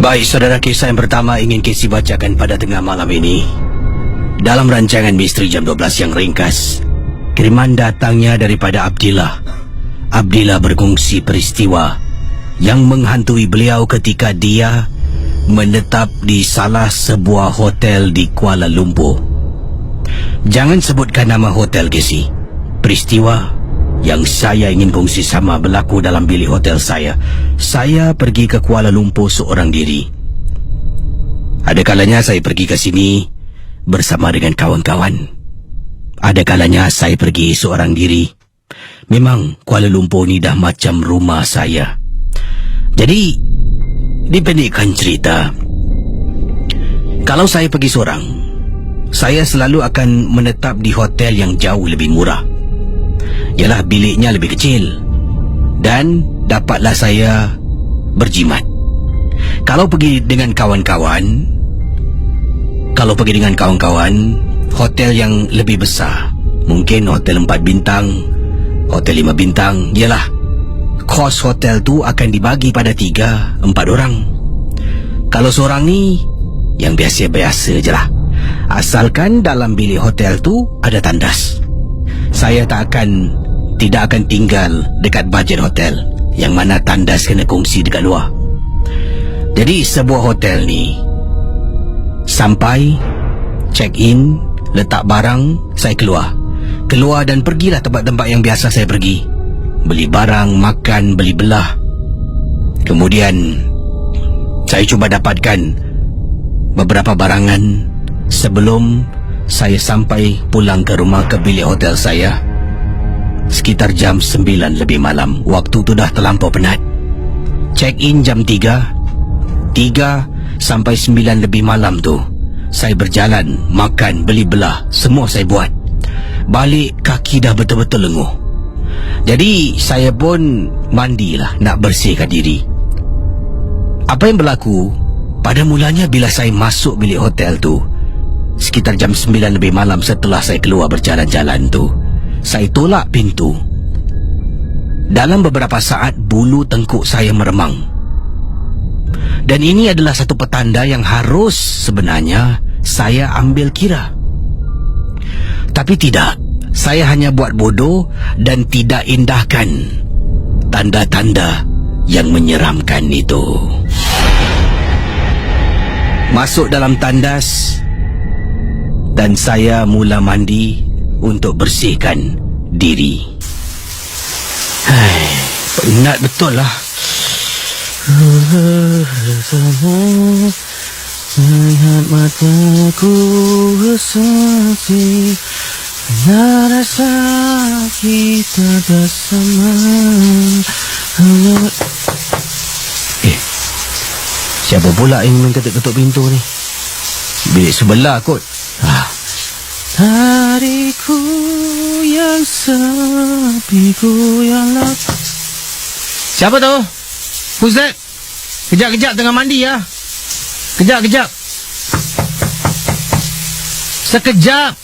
Baik, saudara, kisah yang pertama ingin Casey bacakan pada tengah malam ini. Dalam rancangan Misteri Jam 12 yang ringkas, kiriman datangnya daripada Abdillah. Abdillah berkongsi peristiwa yang menghantui beliau ketika dia menetap di salah sebuah hotel di Kuala Lumpur. Jangan sebutkan nama hotel, Casey. Peristiwa yang saya ingin kongsi sama berlaku dalam bilik hotel saya. Saya pergi ke Kuala Lumpur seorang diri. Ada kalanya saya pergi ke sini bersama dengan kawan-kawan. Ada kalanya saya pergi seorang diri. Memang Kuala Lumpur ni dah macam rumah saya. Jadi, dipendekkan cerita, kalau saya pergi seorang, saya selalu akan menetap di hotel yang jauh lebih murah. Ialah biliknya lebih kecil dan dapatlah saya berjimat. Kalau pergi dengan kawan-kawan, hotel yang lebih besar, mungkin hotel 4 bintang, hotel 5 bintang, ialah kos hotel tu akan dibagi pada 3-4 orang. Kalau seorang ni yang biasa-biasa je lah, asalkan dalam bilik hotel tu ada tandas. Saya tidak akan tinggal dekat bajet hotel yang mana tandas kena kongsi dekat luar. Jadi sebuah hotel ni, sampai check in, letak barang, saya keluar dan pergilah tempat-tempat yang biasa saya pergi. Beli barang, makan, beli belah. Kemudian saya cuba dapatkan beberapa barangan sebelum saya sampai pulang ke rumah, ke bilik hotel saya. Sekitar jam 9 lebih malam. Waktu tu dah terlampau penat. Check in jam 3 sampai 9 lebih malam tu saya berjalan, makan, beli belah, semua saya buat. Balik kaki dah betul-betul lenguh. Jadi saya pun mandilah, nak bersihkan diri. Apa yang berlaku, pada mulanya bila saya masuk bilik hotel tu sekitar jam 9 lebih malam, setelah saya keluar berjalan-jalan tu, saya tolak pintu. Dalam beberapa saat bulu tengkuk saya meremang. Dan ini adalah satu petanda yang harus sebenarnya saya ambil kira. Tapi tidak, saya hanya buat bodoh dan tidak indahkan tanda-tanda yang menyeramkan itu. Masuk dalam tandas dan saya mula mandi untuk bersihkan diri. Penat betul lah. Lihat mataku bersaksi, rasa kita bersama. Siapa pula yang mengetuk-ketuk pintu ni? Bilik sebelah kot. Hariku yang sepi, ku yang lapar. Siapa tu? Ustaz? Kejap-kejap tengah mandi ya. Kejap-kejap. Sekejap.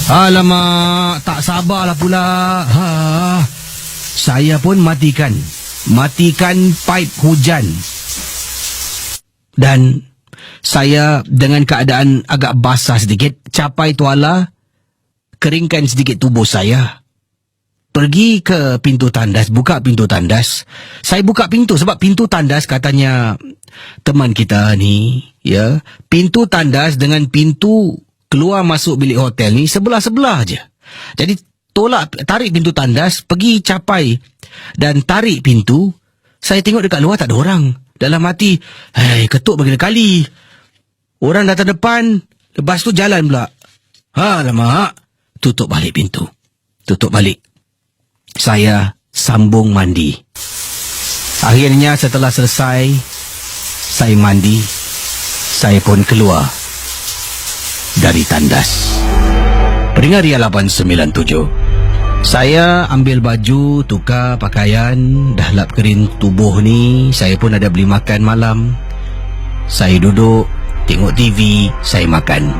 Alamak, tak sabarlah pula. Saya pun matikan pipe hujan. Dan saya dengan keadaan agak basah sedikit, capai tuala, keringkan sedikit tubuh saya. Pergi ke pintu tandas, buka pintu tandas. Saya buka pintu sebab pintu tandas, katanya teman kita ni, ya, pintu tandas dengan pintu keluar masuk bilik hotel ni sebelah-sebelah je. Jadi tarik pintu tandas, pergi capai dan tarik pintu. Saya tengok dekat luar tak ada orang. Dalam hati, ketuk berkali-kali. Orang datang depan, lepas tu jalan pula. Alamak, tutup balik pintu. Tutup balik. Saya sambung mandi. Akhirnya setelah selesai, saya mandi, saya pun keluar dari tandas. Peringari 897. Saya ambil baju, tukar pakaian, dah lap kering tubuh ni. Saya pun ada beli makan malam. Saya duduk, tengok TV, saya makan.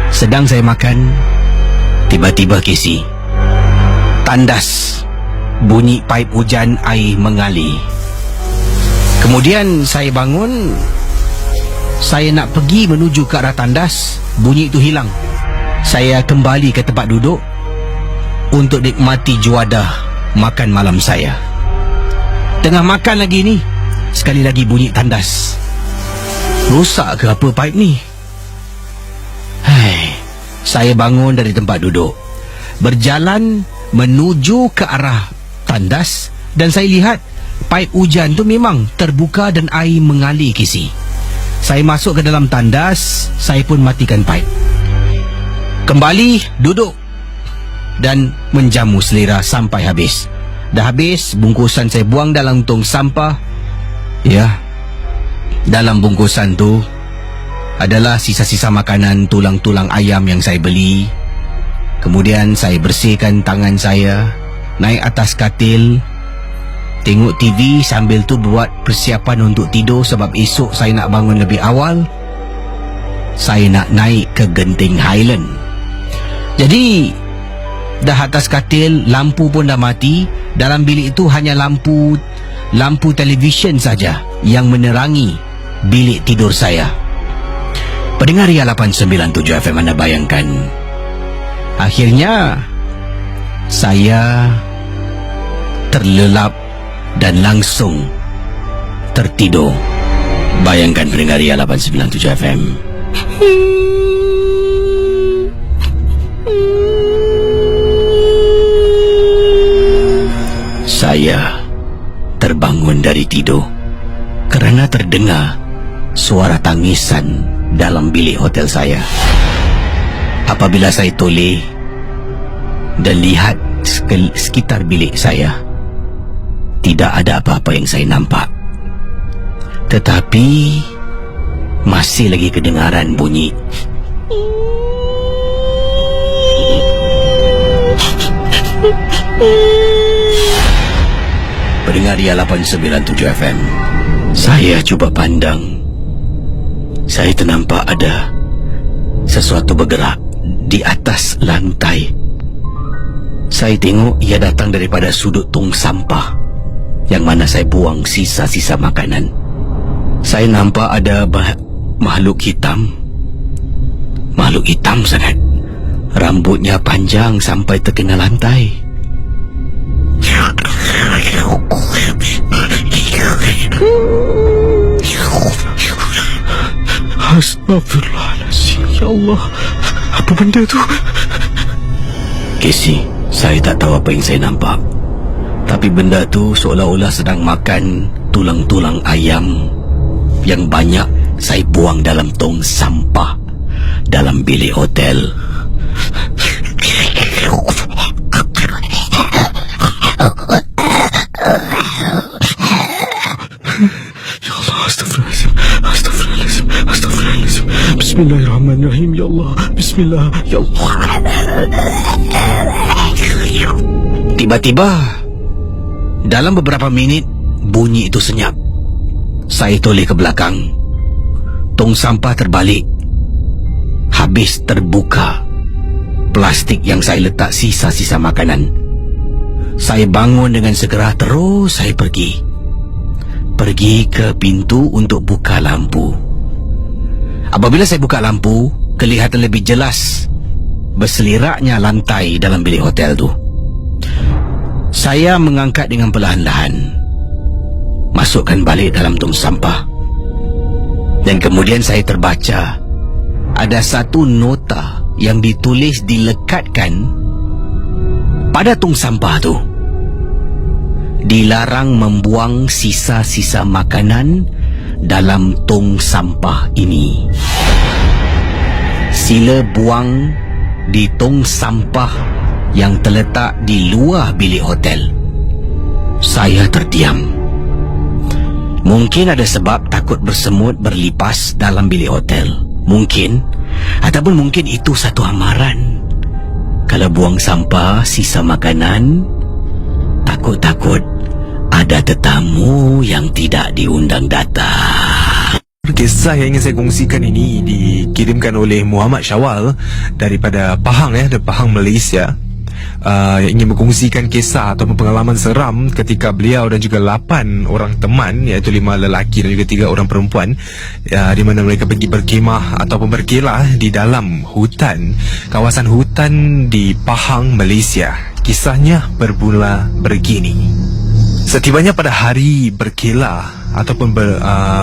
Sedang saya makan, tiba-tiba Casey, tandas, bunyi paip hujan air mengalir. Kemudian saya bangun, saya nak pergi menuju ke arah tandas, bunyi itu hilang. Saya kembali ke tempat duduk untuk nikmati juadah makan malam saya. Tengah makan lagi ni, sekali lagi bunyi tandas. Rosak ke apa pipe ni? Saya bangun dari tempat duduk, berjalan menuju ke arah tandas, dan saya lihat paip hujan tu memang terbuka dan air mengalir kisi. Saya masuk ke dalam tandas, saya pun matikan paip. Kembali duduk dan menjamu selera sampai habis. Dah habis, bungkusan saya buang dalam tong sampah. Ya, dalam bungkusan tu adalah sisa-sisa makanan, tulang-tulang ayam yang saya beli. Kemudian saya bersihkan tangan saya, naik atas katil, tengok TV sambil tu buat persiapan untuk tidur sebab esok saya nak bangun lebih awal. Saya nak naik ke Genting Highland. Jadi dah atas katil, lampu pun dah mati. Dalam bilik itu hanya lampu televisyen saja yang menerangi bilik tidur saya. Pendengar Ria 897 FM, anda bayangkan, akhirnya saya terlelap dan langsung tertidur. Bayangkan pendengar Ria 897 FM. Saya terbangun dari tidur kerana terdengar suara tangisan dalam bilik hotel saya. Apabila saya toleh dan lihat sekitar bilik saya, tidak ada apa-apa yang saya nampak. Tetapi masih lagi kedengaran bunyi pendengar Ria 897 FM. Saya cuba pandang. Saya ternampak ada sesuatu bergerak di atas lantai. Saya tengok ia datang daripada sudut tong sampah yang mana saya buang sisa-sisa makanan. Saya nampak ada makhluk hitam. Makhluk hitam sangat. Rambutnya panjang sampai terkena lantai. Astaghfirullahaladzim. Ya Allah, apa benda tu? Casey, saya tak tahu apa yang saya nampak. Tapi benda tu seolah-olah sedang makan tulang-tulang ayam yang banyak saya buang dalam tong sampah dalam bilik hotel. Ya Allah, astagfirullahaladzim. Astagfirullahaladzim. Astagfirullahaladzim. Bismillahirrahmanirrahim. Ya Allah, bismillah. Ya Allah. Tiba-tiba dalam beberapa minit bunyi itu senyap. Saya toleh ke belakang. Tong sampah terbalik. Habis terbuka plastik yang saya letak sisa-sisa makanan. Saya bangun dengan segera, terus saya pergi ke pintu untuk buka lampu. Apabila saya buka lampu, kelihatan lebih jelas berseliraknya lantai dalam bilik hotel tu. Saya mengangkat dengan perlahan-lahan, masukkan balik dalam tong sampah, dan kemudian saya terbaca ada satu nota yang ditulis dilekatkan pada tong sampah tu. Dilarang membuang sisa-sisa makanan dalam tong sampah ini. Sila buang di tong sampah yang terletak di luar bilik hotel. Saya terdiam. Mungkin ada sebab takut bersemut berlipas dalam bilik hotel. Mungkin, ataupun mungkin itu satu amaran. Kalau buang sampah sisa makanan, takut-takut ada tetamu yang tidak diundang datang. Kisah yang ingin saya kongsikan ini dikirimkan oleh Muhammad Syawal daripada Pahang, dari Pahang, Malaysia. yang ingin berkongsikan kisah atau pengalaman seram ketika beliau dan juga 8 orang teman, iaitu 5 lelaki dan juga 3 orang perempuan, di mana mereka pergi berkemah ataupun berkelah di dalam hutan, kawasan hutan di Pahang, Malaysia. Kisahnya bermula begini. Setibanya pada hari berkelah ataupun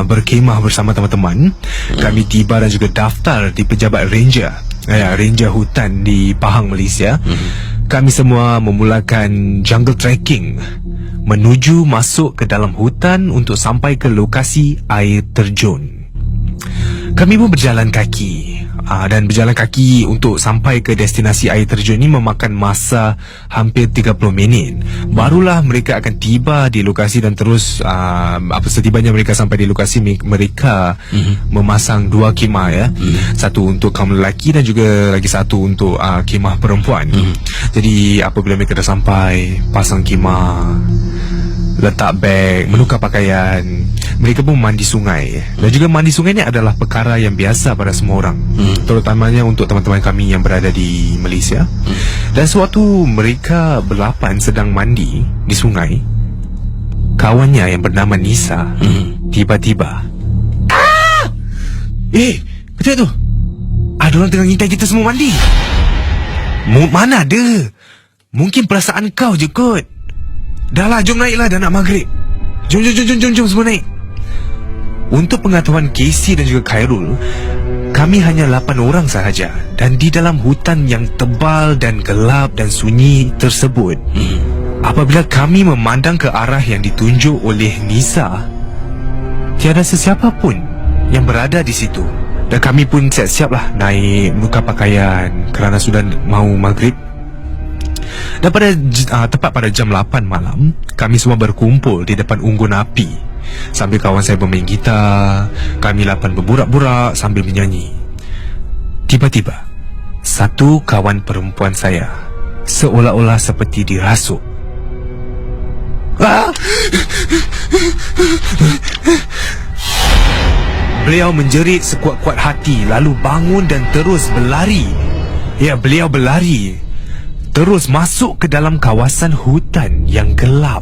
berkemah bersama teman-teman, kami tiba dan juga daftar di pejabat ranger hutan di Pahang, Malaysia. Kami semua memulakan jungle trekking menuju masuk ke dalam hutan untuk sampai ke lokasi air terjun. Kami pun berjalan kaki, dan berjalan kaki untuk sampai ke destinasi air terjun ini memakan masa hampir 30 minit. Barulah mereka akan tiba di lokasi dan terus setibanya mereka sampai di lokasi, mereka memasang 2 kemah, ya. Satu untuk kaum lelaki dan juga lagi satu untuk kemah perempuan. Jadi apabila mereka dah sampai, pasang kemah, letak beg, menukar pakaian, mereka pun mandi sungai. Dan juga mandi sungai ni adalah perkara yang biasa pada semua orang, terutamanya untuk teman-teman kami yang berada di Malaysia. Dan sewaktu mereka berlapan sedang mandi di sungai, kawannya yang bernama Nisa tiba-tiba, betul tu, ada orang tengah ngintai kita semua mandi. Mana ada, mungkin perasaan kau je kot. Dah lah, jom naiklah, dah nak maghrib. Jom semua naik. Untuk pengetahuan Casey dan juga Khairul, kami hanya 8 orang sahaja. Dan di dalam hutan yang tebal dan gelap dan sunyi tersebut, apabila kami memandang ke arah yang ditunjuk oleh Nisa, tiada sesiapa pun yang berada di situ. Dan kami pun siap-siap lah naik, menukar pakaian kerana sudah mau maghrib. Dan tepat pada jam 8 malam, kami semua berkumpul di depan unggun api. Sambil kawan saya bermain gitar, kami 8 berburak-burak sambil menyanyi. Tiba-tiba, satu kawan perempuan saya seolah-olah seperti dirasuk. Beliau menjerit sekuat-kuat hati, lalu bangun dan terus berlari. Ya, beliau berlari terus masuk ke dalam kawasan hutan yang gelap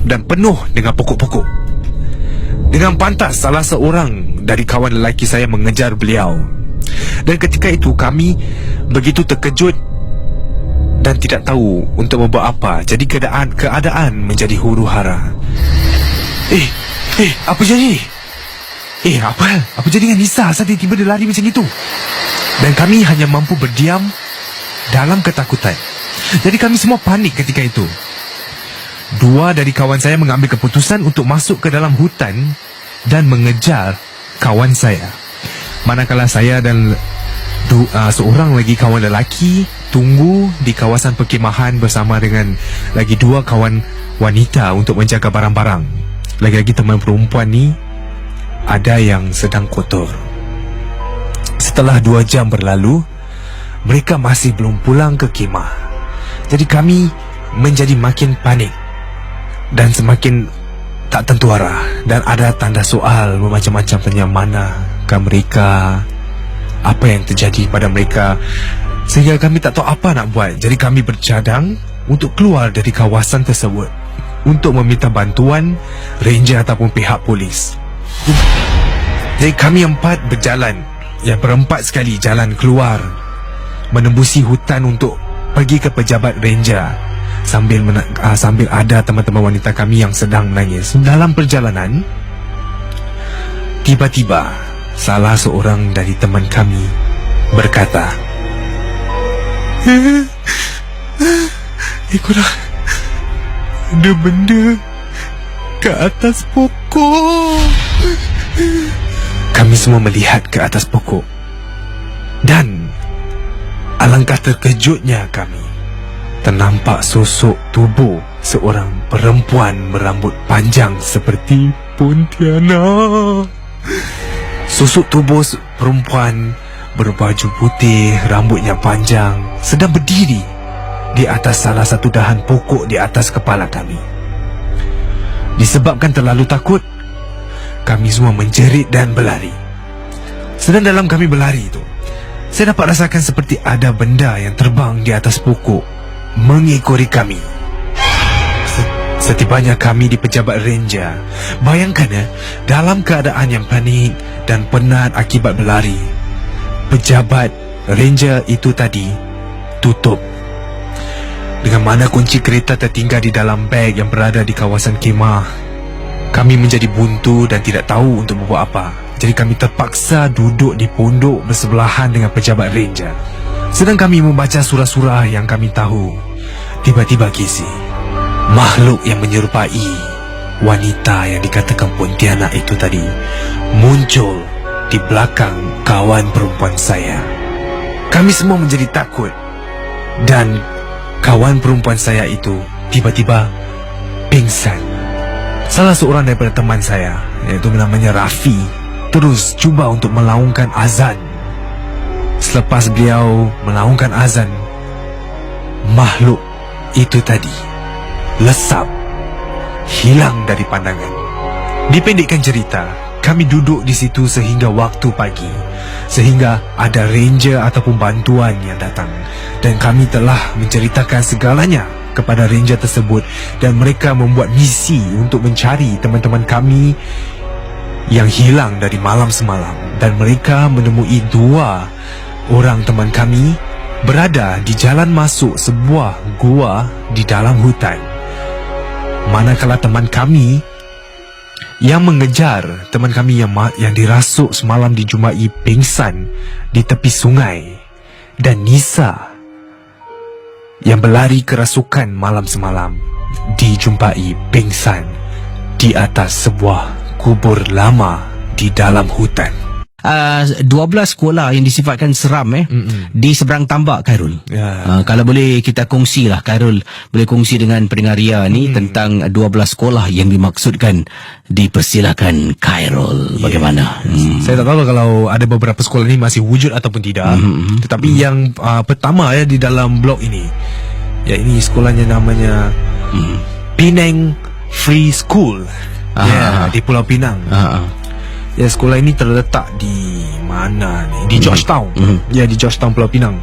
dan penuh dengan pokok-pokok. Dengan pantas, salah seorang dari kawan lelaki saya mengejar beliau. Dan ketika itu kami begitu terkejut dan tidak tahu untuk membuat apa. Jadi keadaan menjadi huru-hara. Apa jadi? Apa jadi dengan Nisa saat tiba-tiba dia lari macam itu? Dan kami hanya mampu berdiam dalam ketakutan. Jadi kami semua panik ketika itu. 2 dari kawan saya mengambil keputusan untuk masuk ke dalam hutan dan mengejar kawan saya. Manakala saya dan seorang lagi kawan lelaki tunggu di kawasan perkemahan bersama dengan lagi 2 kawan wanita untuk menjaga barang-barang. Lagi-lagi teman perempuan ni ada yang sedang kotor. Setelah 2 jam berlalu, mereka masih belum pulang ke kemah. Jadi kami menjadi makin panik dan semakin tak tentu arah. Dan ada tanda soal bermacam-macam tentang manakah mereka, apa yang terjadi pada mereka, sehingga kami tak tahu apa nak buat. Jadi kami bercadang untuk keluar dari kawasan tersebut untuk meminta bantuan ranger ataupun pihak polis. Jadi kami 4 berjalan, berempat sekali jalan keluar, menembusi hutan untuk pergi ke pejabat ranger. Sambil ada teman-teman wanita kami yang sedang menangis. Dalam perjalanan, tiba-tiba salah seorang dari teman kami berkata, Korang, ada benda ke atas pokok. Kami semua melihat ke atas pokok, dan alangkah terkejutnya kami, ternampak sosok tubuh seorang perempuan berambut panjang seperti Pontianak. Sosok tubuh perempuan berbaju putih, rambutnya panjang, sedang berdiri di atas salah satu dahan pokok di atas kepala kami. Disebabkan terlalu takut, kami semua menjerit dan berlari. Sedang dalam kami berlari itu, saya dapat rasakan seperti ada benda yang terbang di atas pokok mengikori kami. Setibanya kami di pejabat ranger, bayangkan ya, dalam keadaan yang panik dan penat akibat berlari, pejabat ranger itu tadi tutup. Dengan mana kunci kereta tertinggal di dalam beg yang berada di kawasan kemah, kami menjadi buntu dan tidak tahu untuk membuat apa. Jadi kami terpaksa duduk di pondok bersebelahan dengan pejabat ranger. Sedang kami membaca surah-surah yang kami tahu, tiba-tiba Casey, makhluk yang menyerupai wanita yang dikatakan Pontianak itu tadi muncul di belakang kawan perempuan saya. Kami semua menjadi takut dan kawan perempuan saya itu tiba-tiba pingsan. Salah seorang daripada teman saya, iaitu namanya Rafi, terus cuba untuk melaungkan azan. Selepas beliau melaungkan azan, makhluk itu tadi lesap, hilang dari pandangan. Dipendekkan cerita, kami duduk di situ sehingga waktu pagi, sehingga ada ranger ataupun bantuan yang datang, dan kami telah menceritakan segalanya kepada ranger tersebut, dan mereka membuat misi untuk mencari teman-teman kami yang hilang dari malam semalam. Dan mereka menemui 2 orang teman kami berada di jalan masuk sebuah gua di dalam hutan. Manakala teman kami yang mengejar teman kami yang dirasuk semalam dijumpai pingsan di tepi sungai, dan Nisa yang berlari kerasukan malam semalam dijumpai pingsan di atas sebuah kubur lama di dalam hutan. 12 sekolah yang disifatkan seram di seberang tambak, Khairul. Kalau boleh kita kongsi lah, Khairul boleh kongsi dengan pendengar Ria ni tentang 12 sekolah yang dimaksudkan. Dipersilakan Khairul, bagaimana? Saya tak tahu kalau ada beberapa sekolah ni masih wujud ataupun tidak. Tetapi yang pertama ya di dalam blog ini, ya ini sekolahnya namanya Penang Free School. Ya, di Pulau Pinang. Ya, sekolah ini terletak di mana ni? Di Georgetown. Ya, di Georgetown, Pulau Pinang.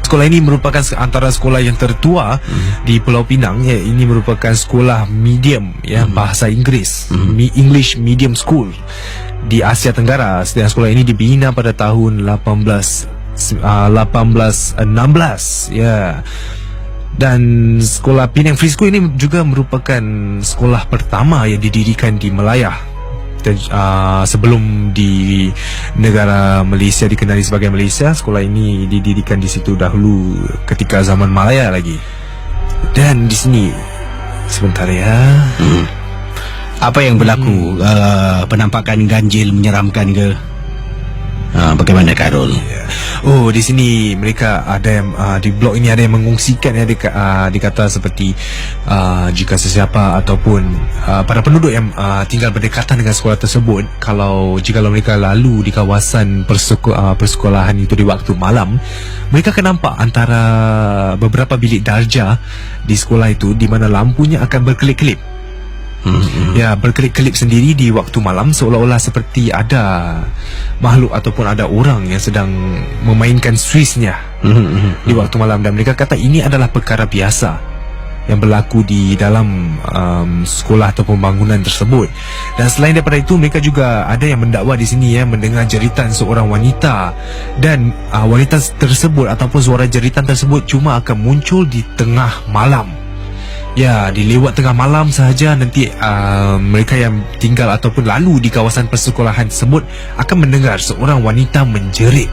Sekolah ini merupakan antara sekolah yang tertua di Pulau Pinang. Ya, ini merupakan sekolah medium ya, bahasa Inggeris, English Medium School di Asia Tenggara. Dan sekolah ini dibina pada tahun 1816 ya. Dan sekolah Penang Free School ini juga merupakan sekolah pertama yang didirikan di Melaya. Sebelum di negara Malaysia dikenali sebagai Malaysia, sekolah ini didirikan di situ dahulu ketika zaman Malaya lagi. Dan di sini sebentar ya. Apa yang berlaku? Penampakan ganjil menyeramkan ke? Bagaimana, Khairul? Oh, di sini mereka ada yang di blog ini ada yang mengungsikan ya, dikata seperti jika sesiapa ataupun para penduduk yang tinggal berdekatan dengan sekolah tersebut, jikalau mereka lalu di kawasan persekolahan itu di waktu malam, mereka akan nampak antara beberapa bilik darjah di sekolah itu di mana lampunya akan berkelip-kelip. Ya, berkelip-kelip sendiri di waktu malam, seolah-olah seperti ada makhluk ataupun ada orang yang sedang memainkan switchnya di waktu malam. Dan mereka kata ini adalah perkara biasa yang berlaku di dalam sekolah ataupun bangunan tersebut. Dan selain daripada itu, mereka juga ada yang mendakwa di sini ya, mendengar jeritan seorang wanita, dan wanita tersebut ataupun suara jeritan tersebut cuma akan muncul di tengah malam. Ya, di lewat tengah malam sahaja nanti mereka yang tinggal ataupun lalu di kawasan persekolahan tersebut akan mendengar seorang wanita menjerit.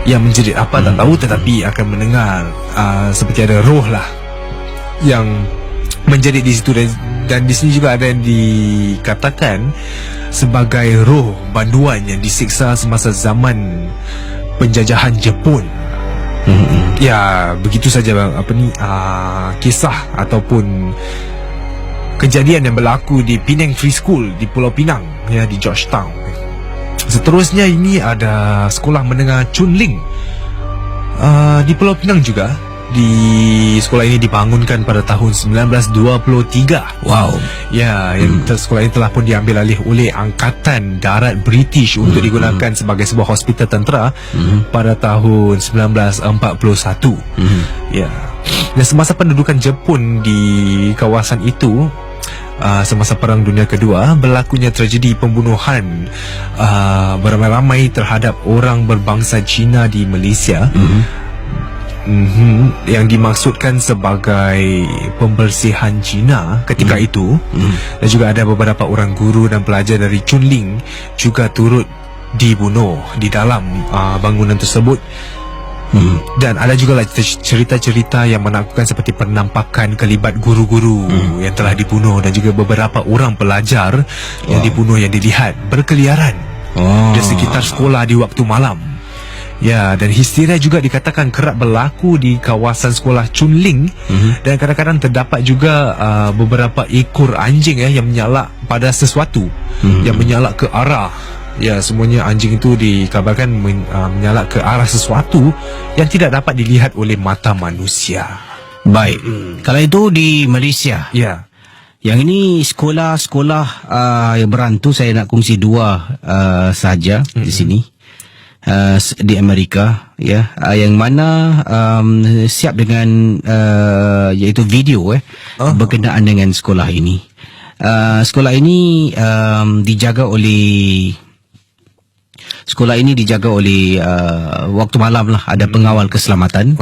Ya, menjerit apa tak tahu, tetapi akan mendengar seperti ada roh lah yang menjerit di situ. Dan di sini juga ada yang dikatakan sebagai roh banduan yang disiksa semasa zaman penjajahan Jepun. Ya, begitu saja kisah ataupun kejadian yang berlaku di Penang Free School di Pulau Pinang ya, di Georgetown. Seterusnya ini ada sekolah menengah Chunling di Pulau Pinang juga. Di sekolah ini dibangunkan pada tahun 1923. Wow. Ya, sekolah ini telah pun diambil alih oleh Angkatan Darat British untuk digunakan sebagai sebuah hospital tentera pada tahun 1941. Ya. Dan semasa pendudukan Jepun di kawasan itu, semasa Perang Dunia Kedua, berlakunya tragedi pembunuhan beramai-ramai terhadap orang berbangsa Cina di Malaysia. Yang dimaksudkan sebagai pembersihan Cina ketika itu. Dan juga ada beberapa orang guru dan pelajar dari Chunling juga turut dibunuh di dalam bangunan tersebut. Dan ada juga lah cerita-cerita yang menakutkan seperti penampakan kelibat guru-guru yang telah dibunuh, dan juga beberapa orang pelajar yang dibunuh yang dilihat berkeliaran di sekitar sekolah di waktu malam. Ya, dan histeria juga dikatakan kerap berlaku di kawasan sekolah Chunling. Dan kadang-kadang terdapat juga beberapa ekor anjing yang menyalak pada sesuatu, yang menyalak ke arah. Ya, semuanya anjing itu dikabarkan menyalak ke arah sesuatu yang tidak dapat dilihat oleh mata manusia. Baik. Kalau itu di Malaysia. Ya. Yang ini sekolah-sekolah yang berantu, saya nak kongsi dua saja di sini. Di Amerika, ya, yang mana siap dengan iaitu video berkenaan dengan sekolah ini. Sekolah ini dijaga oleh waktu malam lah, ada pengawal keselamatan.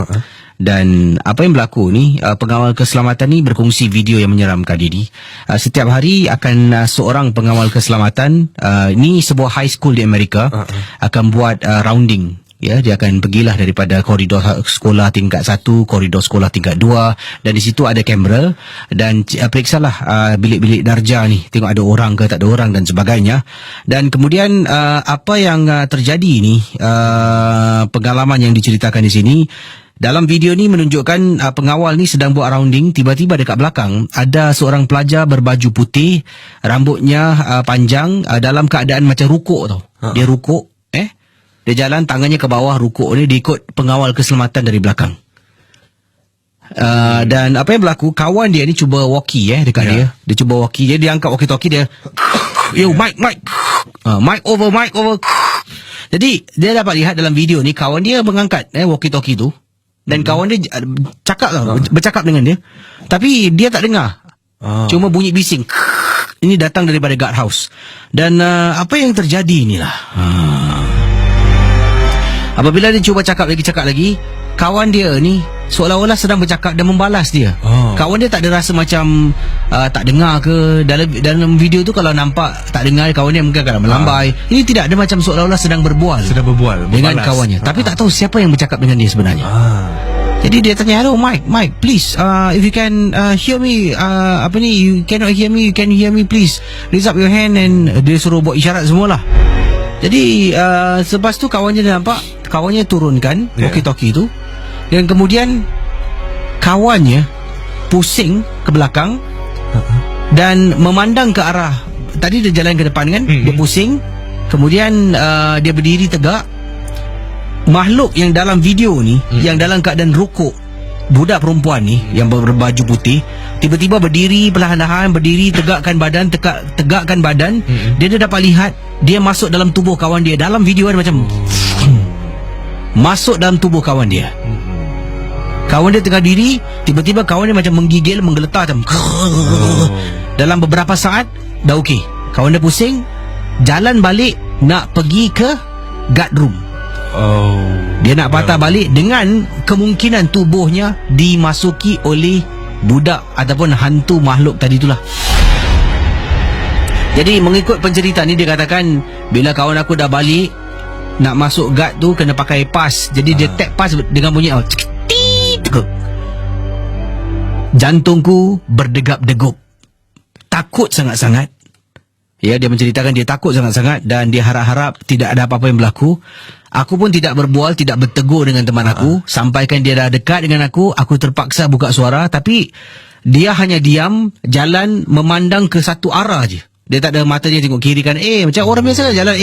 Dan apa yang berlaku ni, pengawal keselamatan ni berkongsi video yang menyeramkan ini. Setiap hari akan seorang pengawal keselamatan, ni sebuah high school di Amerika, akan buat rounding. Ya, dia akan pergilah daripada koridor sekolah tingkat 1, koridor sekolah tingkat 2, dan di situ ada kamera, dan periksalah bilik-bilik darjah ni, tengok ada orang ke tak ada orang dan sebagainya. Dan kemudian apa yang terjadi ni, pengalaman yang diceritakan di sini. Dalam video ni menunjukkan pengawal ni sedang buat rounding, tiba-tiba dekat belakang ada seorang pelajar berbaju putih, rambutnya panjang, dalam keadaan macam rukuk tau. Dia rukuk, dia jalan tangannya ke bawah rukuk ni, dia ikut pengawal keselamatan dari belakang. Dan apa yang berlaku, kawan dia ni cuba walkie dekat dia. Dia cuba walkie, dia angkat walkie-talkie dia. Yo, mic over. Jadi dia dapat lihat dalam video ni kawan dia mengangkat walkie-talkie tu. Dan kawan dia bercakap dengan dia, tapi dia tak dengar. Cuma bunyi bising. Ini datang daripada guardhouse. Dan apa yang terjadi inilah, apabila dia cuba cakap lagi, kawan dia ni seolah-olah sedang bercakap dan membalas dia. Kawan dia tak ada rasa macam tak dengar ke. Dalam video tu kalau nampak tak dengar, kawan dia mungkin akan melambai. Ini tidak ada, macam seolah-olah sedang berbual dengan kawannya, tapi tak tahu siapa yang bercakap dengan dia sebenarnya. Jadi dia tanya, hello Mike, please, if you can hear me, you cannot hear me, you can hear me, please raise up your hand. And dia suruh buat isyarat semualah. Jadi selepas tu kawannya nampak, kawannya turunkan walkie-talkie tu, dan kemudian kawannya pusing ke belakang dan memandang ke arah. Tadi dia jalan ke depan kan, dia pusing, kemudian dia berdiri tegak. Makhluk yang dalam video ni, yang dalam keadaan rukuk, budak perempuan ni yang berbaju putih, tiba-tiba berdiri perlahan-lahan, tegakkan badan. Dia dapat lihat dia masuk dalam tubuh kawan dia. Dalam video ada macam masuk dalam tubuh kawan dia. Kawan dia tengah diri, tiba-tiba kawan dia macam menggigil, menggeletar macam. Dalam beberapa saat dah okey. Kawan dia pusing, jalan balik nak pergi ke guard room. Dia nak patah balik dengan kemungkinan tubuhnya dimasuki oleh budak ataupun hantu makhluk tadi itulah. Jadi mengikut pencerita ni, dia katakan bila kawan aku dah balik nak masuk guard tu kena pakai pas. Jadi dia tap pas dengan bunyi jantungku berdegap-degup, takut sangat-sangat. Ya, dia menceritakan dia takut sangat-sangat dan dia harap-harap tidak ada apa-apa yang berlaku. Aku pun tidak berbual, tidak bertegur dengan teman aku. Sampaikan dia dah dekat dengan aku terpaksa buka suara, tapi dia hanya diam, jalan memandang ke satu arah je. Dia tak ada mata, dia tengok kiri kanan. Macam orang biasa lah jalan.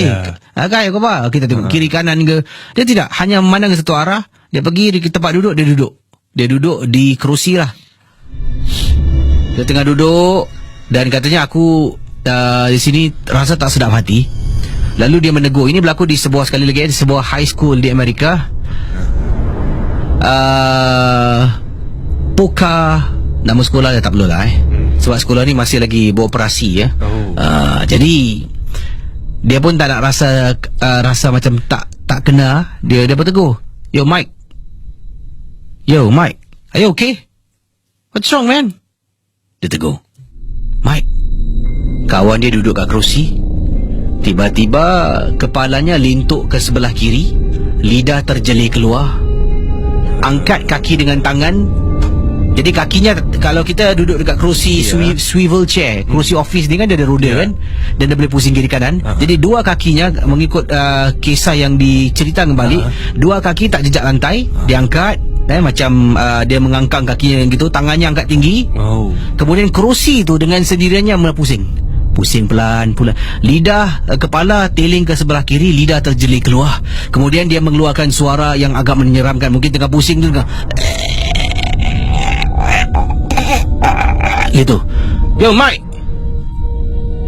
Kaya kau apa? Kita tengok kiri kanan ke. Dia tidak, hanya memandang ke satu arah. Dia pergi di tempat duduk, dia duduk. Dia duduk di kerusi lah. Dia tengah duduk dan katanya aku di sini rasa tak sedap hati. Lalu dia menegur. Ini berlaku di sebuah, sekali lagi, di sebuah high school di Amerika. Poka, nama sekolah dah tak perlu lah sebab sekolah ni masih lagi beroperasi ya. Jadi dia pun tak nak rasa macam tak kena. Dia bertegur, Yo Mike, are you okay? What's wrong, man? Dia tegur, Mike. Kawan dia duduk kat kerusi. Tiba-tiba kepalanya lintuk ke sebelah kiri, lidah terjelir keluar. Angkat kaki dengan tangan. Jadi kakinya, kalau kita duduk dekat kerusi swivel chair, kerusi office ni kan dia ada roda kan, dan dia boleh pusing kiri kanan. Jadi dua kakinya, mengikut kisah yang diceritakan balik, dua kaki tak jejak lantai, dia angkat macam dia mengangkang kakinya gitu, tangannya angkat tinggi. Kemudian kerusi tu dengan sendiriannya mula pusing pelan pula. Lidah, kepala teling ke sebelah kiri, lidah terjelir keluar. Kemudian dia mengeluarkan suara yang agak menyeramkan. Mungkin tengah pusing tu gitu. Yo Mike,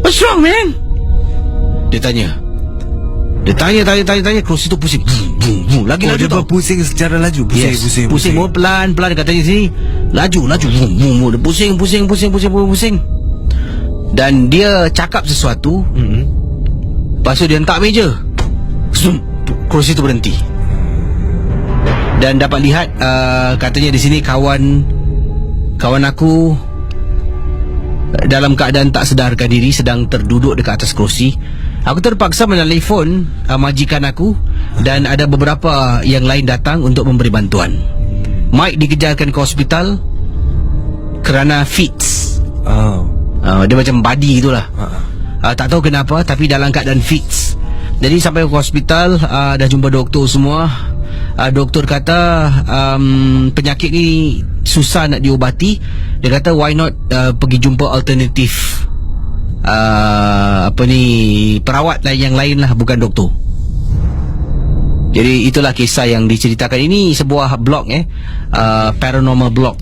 what's wrong, man? Dia tanya. Kerusi tu pusing. Lagi laju dia berpusing secara laju. Pusing pelan-pelan katanya sini. Laju. Dia pusing. Dan dia cakap sesuatu. Lepas tu dia hentak meja. Kerusi tu berhenti. Dan dapat lihat katanya di sini kawan aku dalam keadaan tak sedarkan diri, sedang terduduk dekat atas kerusi. Aku terpaksa menelefon majikan aku, dan ada beberapa yang lain datang untuk memberi bantuan. Mike dikejarkan ke hospital kerana fits. Dia macam badi gitulah. Tak tahu kenapa, tapi dalam keadaan fits. Jadi sampai ke hospital, dah jumpa doktor semua. Doktor kata penyakit ni susah nak diobati. Dia kata why not pergi jumpa alternatif perawat yang lain lah, bukan doktor. Jadi itulah kisah yang diceritakan. Ini sebuah blog paranormal blog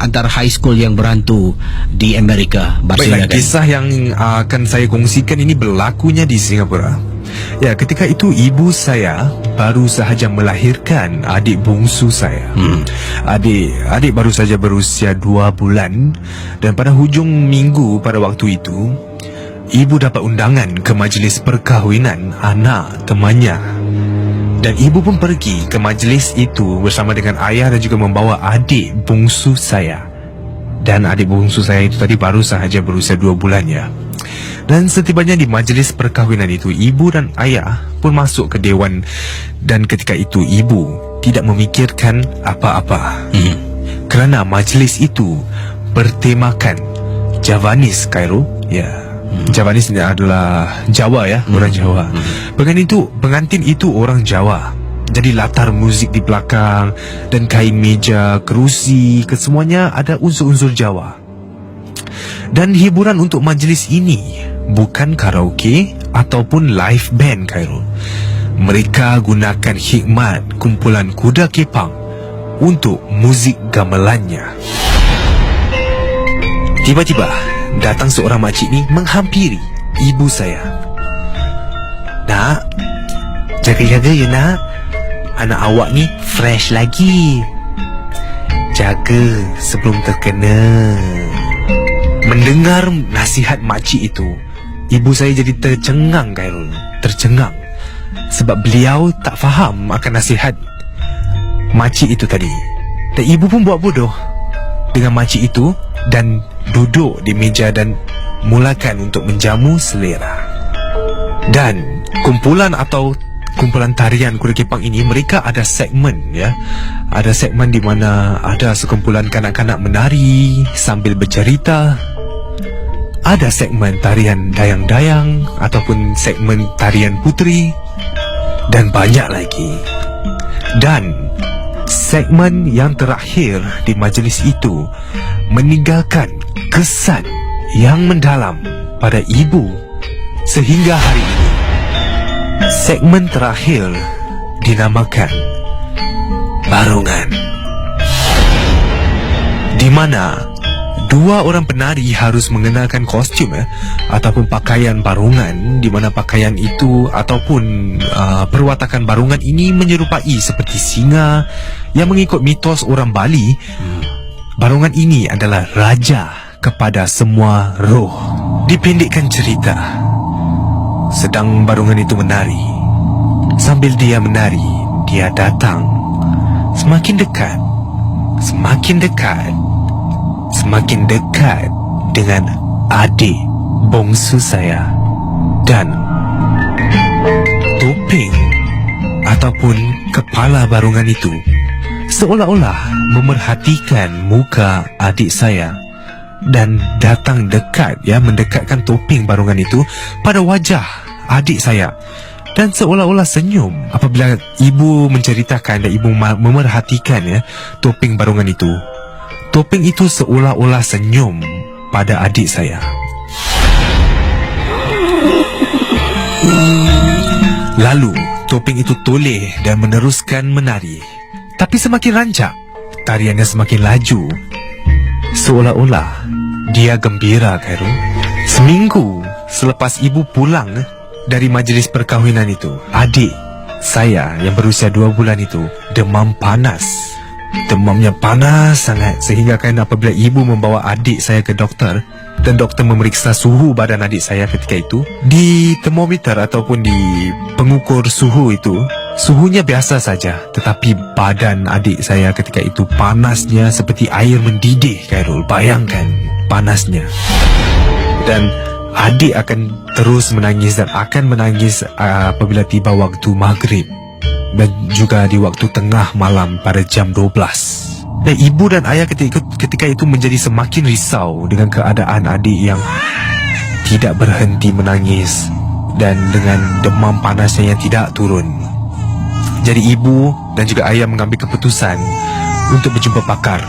antara high school yang berhantu di Amerika. Baiklah, kisah yang akan saya kongsikan ini berlakunya di Singapura. Ya, ketika itu ibu saya baru sahaja melahirkan adik bungsu saya. Adik baru saja berusia 2 bulan. Dan pada hujung minggu pada waktu itu, ibu dapat undangan ke majlis perkahwinan anak temannya. Dan ibu pun pergi ke majlis itu bersama dengan ayah dan juga membawa adik bungsu saya. Dan adik bungsu saya itu tadi baru sahaja berusia 2 bulan ya. Dan setibanya di majlis perkahwinan itu, ibu dan ayah pun masuk ke dewan. Dan ketika itu ibu tidak memikirkan apa-apa. Kerana majlis itu bertemakan Javanese, Khairul. Ya, Javanese adalah Jawa ya, orang Jawa. Pengantin itu orang Jawa. Jadi latar muzik di belakang dan kain meja, kerusi, kesemuanya ada unsur-unsur Jawa. Dan hiburan untuk majlis ini bukan karaoke ataupun live band, Khairul. Mereka gunakan hikmat kumpulan kuda kepang untuk muzik gamelannya. Tiba-tiba datang seorang makcik ni menghampiri ibu saya. Nak, jaga-jaga ya nak. Anak awak ni fresh lagi. Jaga sebelum terkena. Mendengar nasihat makcik itu, ibu saya jadi tercengang, Khairul. Tercengang sebab beliau tak faham akan nasihat makcik itu tadi. Dan ibu pun buat bodoh dengan makcik itu dan duduk di meja dan mulakan untuk menjamu selera. Dan kumpulan tarian kuda kepang ini, mereka ada segmen ya. Ada segmen di mana ada sekumpulan kanak-kanak menari sambil bercerita. Ada segmen tarian dayang-dayang ataupun segmen tarian putri, dan banyak lagi. Dan segmen yang terakhir di majlis itu meninggalkan kesan yang mendalam pada ibu sehingga hari ini. Segmen terakhir dinamakan Barungan, di mana dua orang penari harus mengenakan kostum ataupun pakaian barungan, di mana pakaian itu ataupun perwatakan barungan ini menyerupai seperti singa yang mengikut mitos orang Bali. barongan ini adalah raja kepada semua roh. Dipendekkan cerita, sedang barongan itu menari. Sambil dia menari, dia datang semakin dekat, semakin dekat, semakin dekat dengan adik bongsu saya. Dan topeng ataupun kepala barongan itu seolah-olah memerhatikan muka adik saya dan datang dekat, mendekatkan topeng barongan itu pada wajah adik saya dan seolah-olah senyum apabila ibu menceritakan dan ibu memerhatikan topeng barongan itu. Topeng itu seolah-olah senyum pada adik saya. Lalu topeng itu toleh dan meneruskan menari. Tapi semakin rancak, tariannya semakin laju. Seolah-olah dia gembira, Khairul. Seminggu selepas ibu pulang dari majlis perkahwinan itu, adik saya yang berusia 2 bulan itu demam panas. Demamnya panas sangat sehingga apabila ibu membawa adik saya ke dokter dan dokter memeriksa suhu badan adik saya ketika itu, di termometer ataupun di pengukur suhu itu, suhunya biasa saja, tetapi badan adik saya ketika itu panasnya seperti air mendidih, Khairul. Bayangkan panasnya. Dan adik akan terus menangis dan akan menangis apabila tiba waktu maghrib dan juga di waktu tengah malam pada jam 12. Dan ibu dan ayah ketika itu menjadi semakin risau dengan keadaan adik yang tidak berhenti menangis dan dengan demam panasnya yang tidak turun. Jadi ibu dan juga ayah mengambil keputusan untuk berjumpa pakar.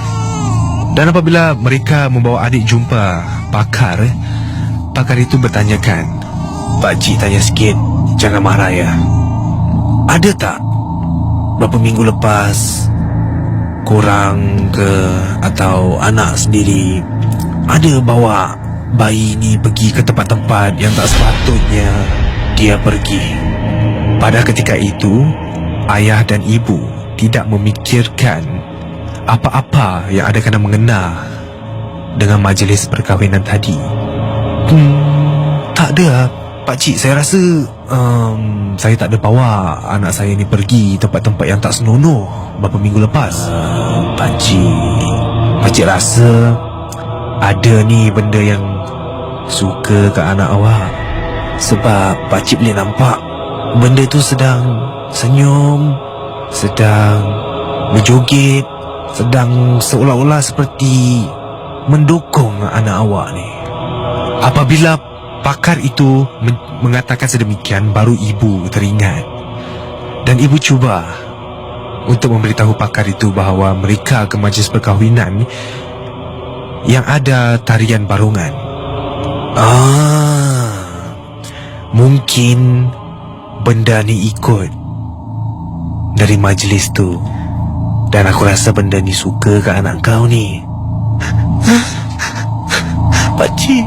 Dan apabila mereka membawa adik jumpa pakar, pakar itu bertanyakan, "Pakcik tanya sikit, jangan marah ya. Ada tak berapa minggu lepas korang atau anak sendiri ada bawa bayi ni pergi ke tempat-tempat yang tak sepatutnya dia pergi?" Pada ketika itu, ayah dan ibu tidak memikirkan apa-apa yang ada kena mengena dengan majlis perkahwinan tadi. Tak ada, Pakcik. Saya rasa saya tak ada bawa anak saya ni pergi tempat-tempat yang tak senonoh beberapa minggu lepas. Pakcik rasa ada ni benda yang suka ke anak awak. Sebab Pakcik boleh nampak benda tu sedang senyum, sedang berjoget, sedang seolah-olah seperti mendukung anak awak ni. Apabila pakar itu mengatakan sedemikian, baru ibu teringat. Dan ibu cuba untuk memberitahu pakar itu bahawa mereka ke majlis perkahwinan yang ada tarian barongan. Mungkin benda ni ikut dari majlis tu. Dan aku rasa benda ni suka ke anak kau ni. Pakcik,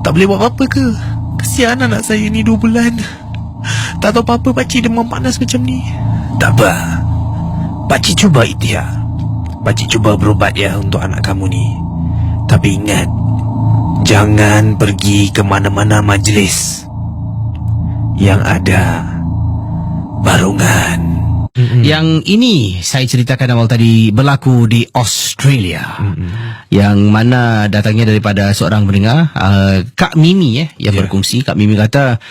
tak boleh buat apa-apa ke? Kesian anak saya ni 2 bulan. Tak tahu apa-apa pakcik demam panas macam ni. Tak apa, pakcik cuba ikhtiar. Pakcik cuba berubat untuk anak kamu ni. Tapi ingat, jangan pergi ke mana-mana majlis yang ada barongan. Yang ini saya ceritakan awal tadi berlaku di Australia. Yang mana datangnya daripada seorang pendengar, Kak Mimi yang berkongsi. Kak Mimi kata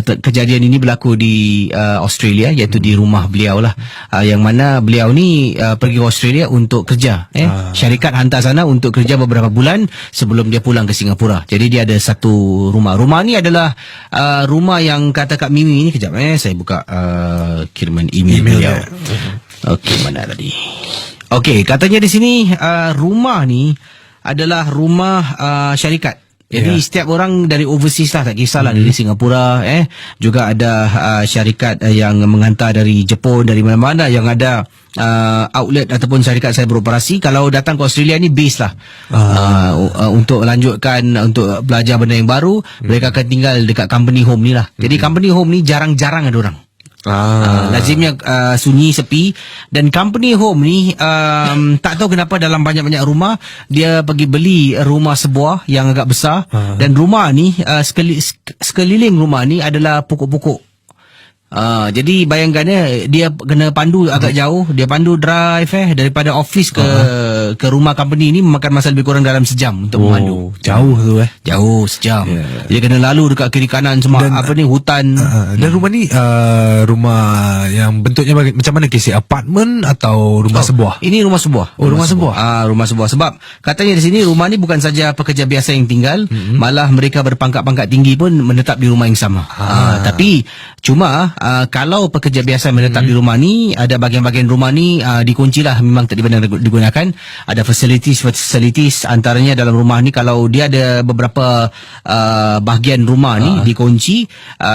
kejadian ini berlaku di Australia, iaitu di rumah beliau lah. Yang mana beliau ni pergi ke Australia untuk kerja. Syarikat hantar sana untuk kerja beberapa bulan sebelum dia pulang ke Singapura. Jadi dia ada satu rumah. Rumah ni adalah rumah yang kata Kak Mimi ni, kejap saya buka kiriman email beliau. Okey, mana tadi? Okey, katanya di sini rumah ni adalah rumah syarikat. Jadi setiap orang dari overseas lah, tak kisahlah dari Singapura, juga ada syarikat yang menghantar dari Jepun, dari mana-mana yang ada outlet ataupun syarikat saya beroperasi. Kalau datang ke Australia ni base lah, untuk lanjutkan, untuk belajar benda yang baru, mereka akan tinggal dekat company home ni lah. Jadi company home ni jarang-jarang ada orang. Lazimnya sunyi, sepi. Dan company home ni tak tahu kenapa dalam banyak-banyak rumah dia pergi beli rumah sebuah yang agak besar. Dan rumah ni sekeliling rumah ni adalah pokok-pokok. Jadi bayangkan dia kena pandu agak jauh. Dia pandu drive daripada office ke rumah company ni memakan masa lebih kurang dalam sejam untuk memandu. Jauh tu Jauh sejam. Dia kena lalu dekat kiri kanan semua hutan. Dan rumah ni rumah yang bentuknya macam mana Casey? Apartment atau rumah sebuah? Ini rumah sebuah. Rumah sebuah. Rumah sebuah. Sebab katanya di sini rumah ni bukan saja pekerja biasa yang tinggal, malah mereka berpangkat-pangkat tinggi pun menetap di rumah yang sama. Tapi cuma kalau pekerja biasa menetap di rumah ni, ada bahagian-bahagian rumah ni dikunci lah, memang tak digunakan. Ada facilities antaranya dalam rumah ni, kalau dia ada beberapa bahagian rumah ni dikunci,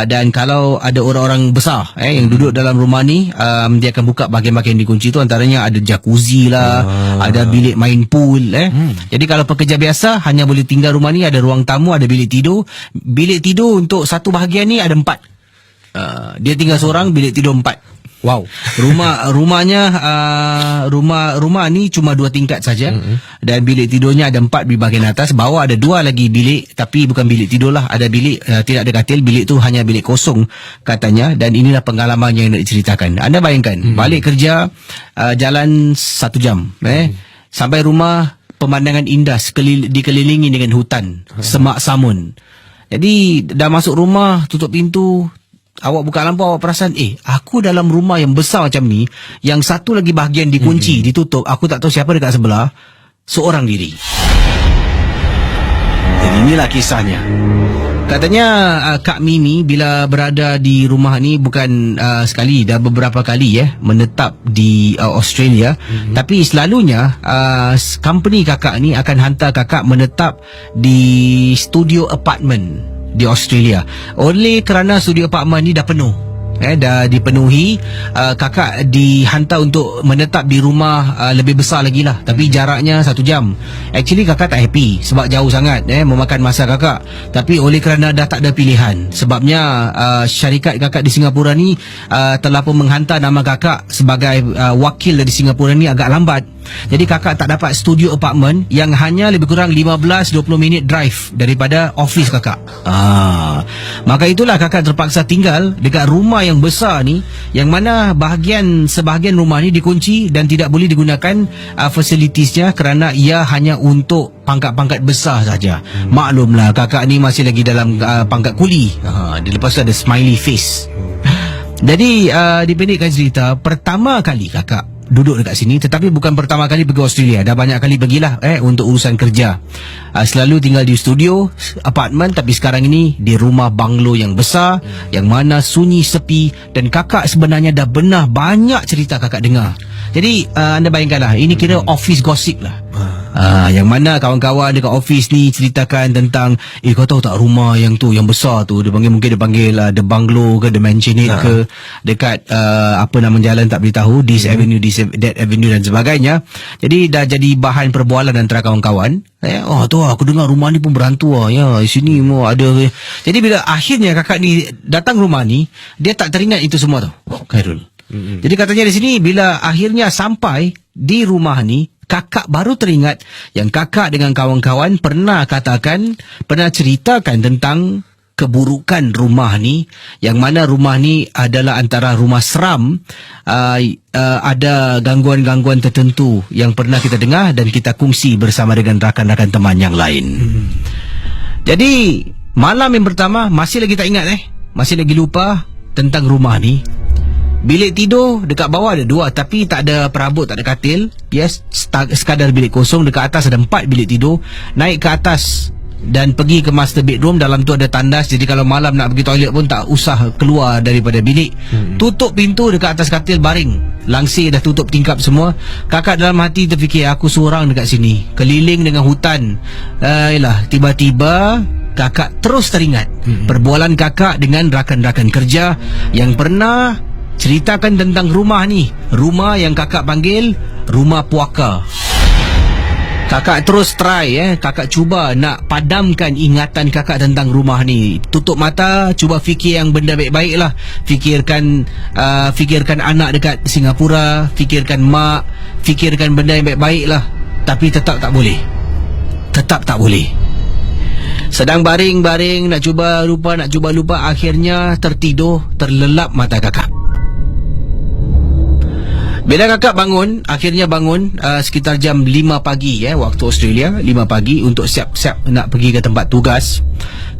dan kalau ada orang-orang besar yang duduk dalam rumah ni, dia akan buka bahagian-bahagian dikunci tu, antaranya ada jacuzzi lah, ada bilik main pool. Jadi kalau pekerja biasa hanya boleh tinggal rumah ni, ada ruang tamu, ada bilik tidur. Bilik tidur untuk satu bahagian ni ada 4. Dia tinggal seorang, bilik tidur 4. Wow. Rumah ni cuma 2 tingkat saja. Dan bilik tidurnya ada 4 di bahagian atas. Bawah ada 2 lagi bilik, tapi bukan bilik tidur lah. Ada bilik tidak ada katil. Bilik tu hanya bilik kosong katanya. Dan inilah pengalaman yang nak diceritakan. Anda bayangkan balik kerja, jalan 1 jam, sampai rumah, pemandangan indah, dikelilingi dengan hutan, semak samun. Jadi dah masuk rumah, tutup pintu, awak buka lampu, awak perasan aku dalam rumah yang besar macam ni, yang satu lagi bahagian dikunci, ditutup, aku tak tahu siapa dekat sebelah, seorang diri. Jadi inilah kisahnya. Katanya Kak Mimi bila berada di rumah ni bukan sekali, dah beberapa kali menetap di Australia. Tapi selalunya company kakak ni akan hantar kakak menetap di studio apartment di Australia. Oleh kerana studio apartment ni dah penuh, dah dipenuhi, kakak dihantar untuk menetap di rumah lebih besar lagi lah, tapi jaraknya 1 jam. Actually kakak tak happy sebab jauh sangat, memakan masa kakak. Tapi oleh kerana dah tak ada pilihan, sebabnya syarikat kakak di Singapura ni telah pun menghantar nama kakak sebagai wakil dari Singapura ni agak lambat. Jadi kakak tak dapat studio apartment yang hanya lebih kurang 15-20 minit drive daripada office kakak. Maka itulah kakak terpaksa tinggal dekat rumah yang besar ni, yang mana sebahagian rumah ni dikunci dan tidak boleh digunakan fasilitiesnya kerana ia hanya untuk pangkat-pangkat besar saja. Maklumlah kakak ni masih lagi dalam pangkat kuli. Lepas tu ada smiley face. Jadi dipendekkan cerita, pertama kali kakak duduk dekat sini, tetapi bukan pertama kali pergi Australia, dah banyak kali pergilah untuk urusan kerja. Selalu tinggal di studio apartment, tapi sekarang ini di rumah banglo yang besar, yang mana sunyi, sepi. Dan kakak sebenarnya dah benar banyak cerita kakak dengar. Jadi anda bayangkanlah, ini kira office gossip lah. Yang mana kawan-kawan dekat office ni ceritakan tentang, kau tahu tak rumah yang tu, yang besar tu, mungkin dia panggil The Bungalow ke The Mansionette ke, dekat apa nama jalan tak beritahu, this avenue, that avenue dan sebagainya. Jadi dah jadi bahan perbualan antara kawan-kawan. Tu aku dengar rumah ni pun berhantu di sini mau ada. Jadi bila akhirnya kakak ni datang rumah ni, dia tak teringat itu semua tu, Khairul. Jadi katanya di sini bila akhirnya sampai di rumah ni, kakak baru teringat yang kakak dengan kawan-kawan pernah ceritakan tentang keburukan rumah ni, yang mana rumah ni adalah antara rumah seram. Ada gangguan-gangguan tertentu yang pernah kita dengar dan kita kongsi bersama dengan rakan-rakan teman yang lain. Jadi malam yang pertama masih lagi tak ingat, masih lagi lupa tentang rumah ni. Bilik tidur dekat bawah ada 2, tapi tak ada perabot, tak ada katil. Sekadar bilik kosong. Dekat atas ada 4 bilik tidur. Naik ke atas dan pergi ke master bedroom. Dalam tu ada tandas, jadi kalau malam nak pergi toilet pun tak usah keluar daripada bilik. Tutup pintu, dekat atas katil baring. Langsir dah tutup tingkap semua. Kakak dalam hati terfikir, aku seorang dekat sini, keliling dengan hutan. Tiba-tiba kakak terus teringat perbualan kakak dengan rakan-rakan kerja yang pernah ceritakan tentang rumah ni. Rumah yang kakak panggil rumah puaka. Kakak terus try kakak cuba nak padamkan ingatan kakak tentang rumah ni. Tutup mata, cuba fikir yang benda baik-baik lah. Fikirkan anak dekat Singapura, fikirkan mak, fikirkan benda yang baik-baik lah. Tapi tetap tak boleh. Tetap tak boleh. Sedang baring-baring nak cuba lupa, akhirnya tertidur, terlelap mata kakak. Bila kakak akhirnya bangun sekitar jam 5 pagi waktu Australia, 5 pagi untuk siap-siap nak pergi ke tempat tugas.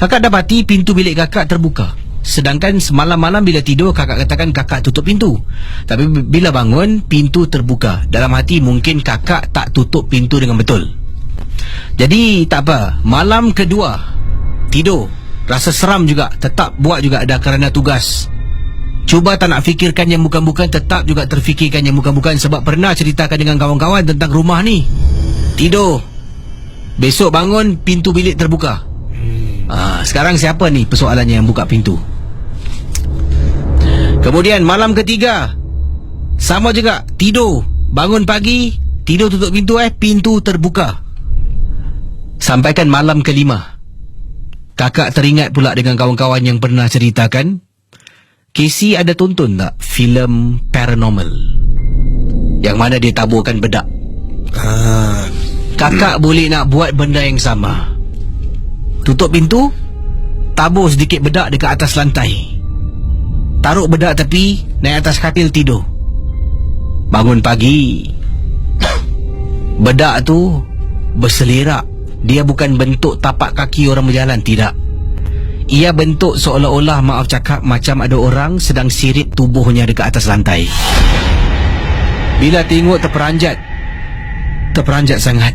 Kakak dapati pintu bilik kakak terbuka. Sedangkan semalam-malam bila tidur kakak katakan kakak tutup pintu. Tapi bila bangun pintu terbuka. Dalam hati mungkin kakak tak tutup pintu dengan betul. Jadi tak apa, malam kedua tidur, rasa seram juga, tetap buat juga ada kerana tugas. Cuba tak nak fikirkan yang bukan-bukan, tetap juga terfikirkan yang bukan-bukan. Sebab pernah ceritakan dengan kawan-kawan tentang rumah ni. Tidur, besok bangun pintu bilik terbuka. Sekarang siapa ni persoalannya yang buka pintu? Kemudian malam ketiga sama juga, tidur, bangun pagi, tidur tutup pintu pintu terbuka. Sampaikan malam kelima, kakak teringat pula dengan kawan-kawan yang pernah ceritakan. Casey ada tonton tak filem paranormal yang mana dia taburkan bedak? Kakak boleh nak buat benda yang sama. Tutup pintu, tabur sedikit bedak dekat atas lantai, taruh bedak tepi, naik atas katil tidur. Bangun pagi, bedak tu berselerak. Dia bukan bentuk tapak kaki orang berjalan, tidak. Ia bentuk seolah-olah, maaf cakap, macam ada orang sedang sirit tubuhnya dekat atas lantai. Bila tengok terperanjat sangat.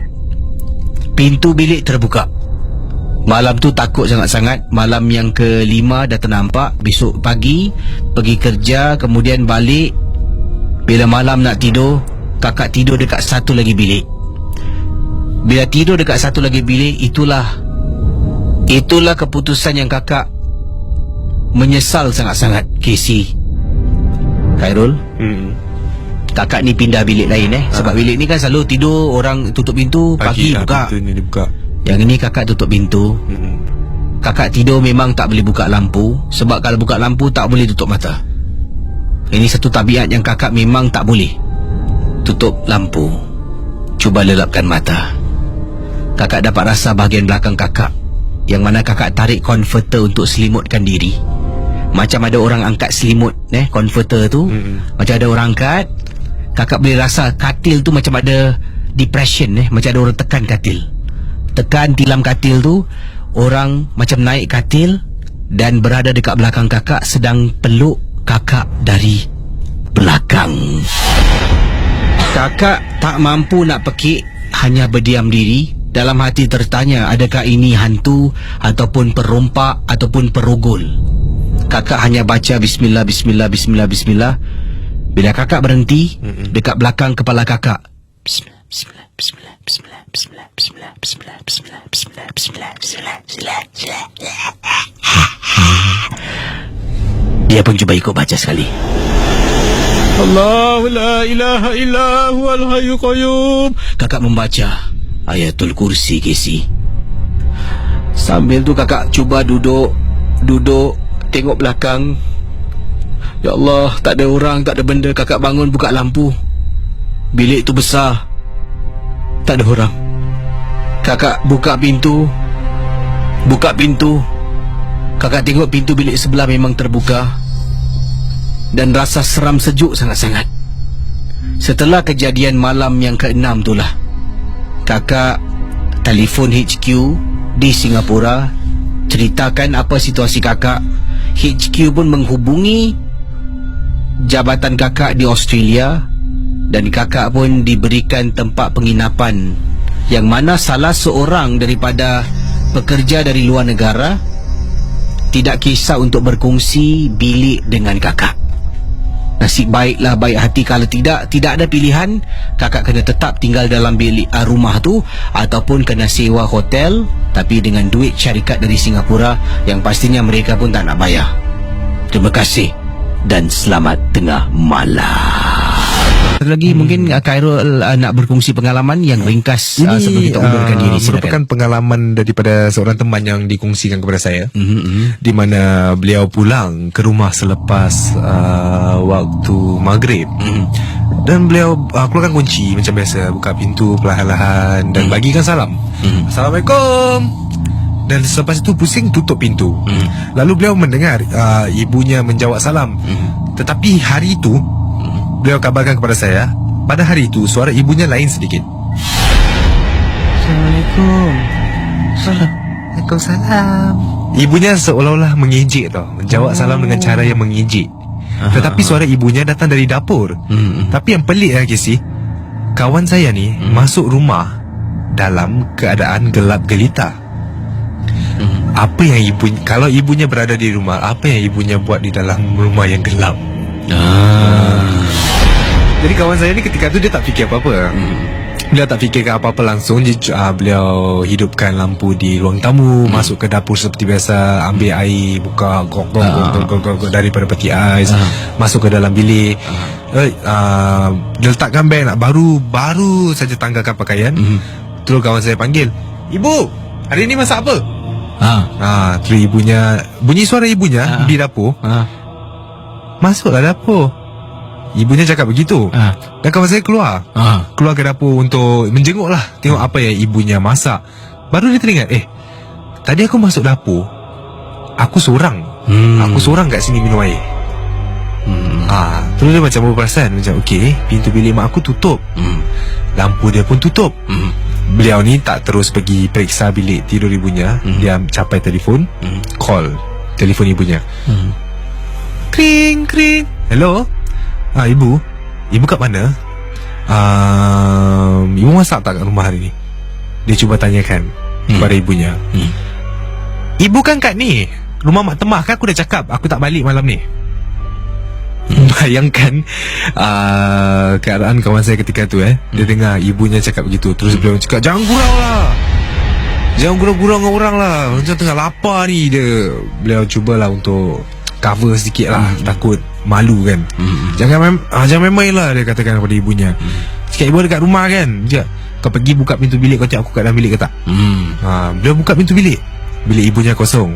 Pintu bilik terbuka. Malam tu takut sangat-sangat. Malam yang kelima dah ternampak. Besok pagi pergi kerja, kemudian balik. Bila malam nak tidur, kakak tidur dekat satu lagi bilik. Bila tidur dekat satu lagi bilik, Itulah keputusan yang kakak menyesal sangat-sangat, Casey. Khairul, kakak ni pindah bilik lain sebab bilik ni kan selalu tidur orang tutup pintu, pagi buka. Pintu ni dibuka. Yang ini kakak tutup pintu. Kakak tidur memang tak boleh buka lampu. Sebab kalau buka lampu tak boleh tutup mata. Ini satu tabiat yang kakak memang tak boleh. Tutup lampu, cuba lelapkan mata. Kakak dapat rasa bahagian belakang kakak, yang mana kakak tarik converter untuk selimutkan diri. Macam ada orang angkat selimut converter tu. Macam ada orang angkat. Kakak boleh rasa katil tu macam ada depression macam ada orang tekan katil. Tekan tilam katil tu. Orang macam naik katil dan berada dekat belakang kakak, sedang peluk kakak dari belakang. Kakak tak mampu nak pekik, hanya berdiam diri. Dalam hati tertanya, adakah ini hantu ataupun perompak ataupun perogol. Kakak hanya baca bismillah, bismillah, bismillah, bismillah. Bila kakak berhenti dekat belakang kepala kakak, bismillah, bismillah, bismillah, bismillah, bismillah, bismillah, bismillah, bismillah, bismillah, bismillah, bismillah, bismillah. Dia pun cuba ikut baca sekali. Allahu la ilaha illa huwal hayyul qayyum. Kakak membaca Ayatul Kursi, Casey. Sambil tu kakak cuba duduk, tengok belakang. Ya Allah, tak ada orang, tak ada benda. Kakak bangun, buka lampu. Bilik tu besar, tak ada orang. Kakak buka pintu. Kakak tengok pintu bilik sebelah memang terbuka. Dan rasa seram sejuk sangat-sangat. Setelah kejadian malam yang ke-6 itulah, kakak telefon HQ di Singapura, ceritakan apa situasi kakak. HQ pun menghubungi jabatan kakak di Australia, dan kakak pun diberikan tempat penginapan, yang mana salah seorang daripada pekerja dari luar negara tidak kisah untuk berkongsi bilik dengan kakak. Nasib baiklah, baik hati. Kalau tidak ada pilihan, kakak kena tetap tinggal dalam bilik rumah tu, ataupun kena sewa hotel, tapi dengan duit syarikat dari Singapura yang pastinya mereka pun tak nak bayar. Terima kasih dan selamat tengah malam. Satu lagi mungkin Khairul nak berkongsi pengalaman yang ringkas sebelum kita undurkan diri. Merupakan pengalaman daripada seorang teman yang dikongsikan kepada saya, di mana beliau pulang ke rumah selepas waktu maghrib. Dan beliau keluarkan kunci macam biasa, buka pintu perlahan-lahan dan bagikan salam. Assalamualaikum. Dan selepas itu pusing tutup pintu. Lalu beliau mendengar ibunya menjawab salam. Tetapi hari itu beliau kabarkan kepada saya, pada hari itu suara ibunya lain sedikit. Assalamualaikum. Waalaikumsalam. Ibunya seolah-olah mengejek tau, menjawab salam dengan cara yang mengejek. Tetapi suara ibunya datang dari dapur. Tapi yang pelik Casey, kawan saya ni masuk rumah dalam keadaan gelap gelita. Apa yang kalau ibunya berada di rumah, apa yang ibunya buat di dalam rumah yang gelap? Jadi kawan saya ni ketika tu dia tak fikir apa-apa. Beliau tak fikirkan apa-apa langsung. Beliau hidupkan lampu di ruang tamu, masuk ke dapur seperti biasa, ambil air, buka gok daripada peti ais, masuk ke dalam bilik. Dia letakkan beg nak baru saja tanggalkan pakaian. Terus kawan saya panggil, "Ibu, hari ni masak apa?" Terus ibunya, bunyi suara ibunya di dapur. Masuklah dapur. Ibunya cakap begitu. Dan kawan saya keluar ke dapur untuk menjenguk lah, tengok apa yang ibunya masak. Baru dia teringat, tadi aku masuk dapur, aku seorang. Aku seorang kat sini minum air. Terus dia macam berperasan, macam okey, pintu bilik mak aku tutup, lampu dia pun tutup. Beliau ni tak terus pergi periksa bilik tidur ibunya. Dia capai telefon, call telefon ibunya. Kring kring. Hello, Ibu kat mana? Ibu masak tak kat rumah hari ni? Dia cuba tanyakan kepada ibunya. Ibu kan kat ni, rumah mak temah kan, aku dah cakap aku tak balik malam ni. Bayangkan keadaan kawan saya ketika tu. Dia dengar ibunya cakap begitu. Terus beliau cakap, jangan gurau lah, jangan gurau-gurau dengan orang lah, macam tengah lapar ni. Beliau cubalah untuk cover sedikit lah, takut malu kan. Jangan main-main lah, dia katakan kepada ibunya. Cakap, ibu dekat rumah kan, kau pergi buka pintu bilik, kau tengok aku kat dalam bilik ke tak? Beliau buka pintu bilik ibunya kosong.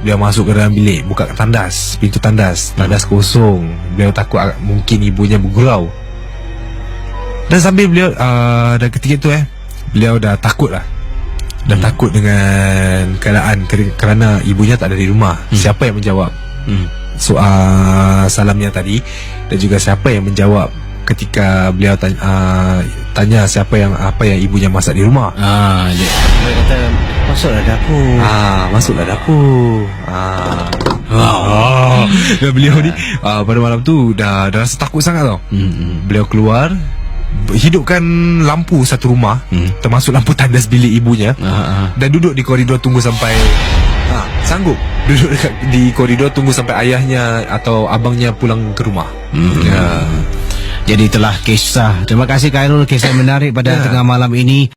Beliau masuk ke dalam bilik, buka tandas, pintu tandas kosong. Beliau takut mungkin ibunya bergurau. Dan sambil beliau dan ketika itu beliau dah takut lah. Dah takut dengan keadaan, kerana ibunya tak ada di rumah. Siapa yang menjawab soal salamnya tadi, dan juga siapa yang menjawab ketika beliau tanya apa yang ibunya masak di rumah. Dia kata masuklah dapur. Dan beliau ni pada malam tu dah rasa takut sangat tau. Beliau keluar, hidupkan lampu satu rumah, termasuk lampu tandas bilik ibunya, dan duduk di koridor tunggu sampai sanggup duduk di koridor tunggu sampai ayahnya atau abangnya pulang ke rumah. Jadi itulah kisah. Terima kasih Khairul, kisah menarik pada tengah malam ini.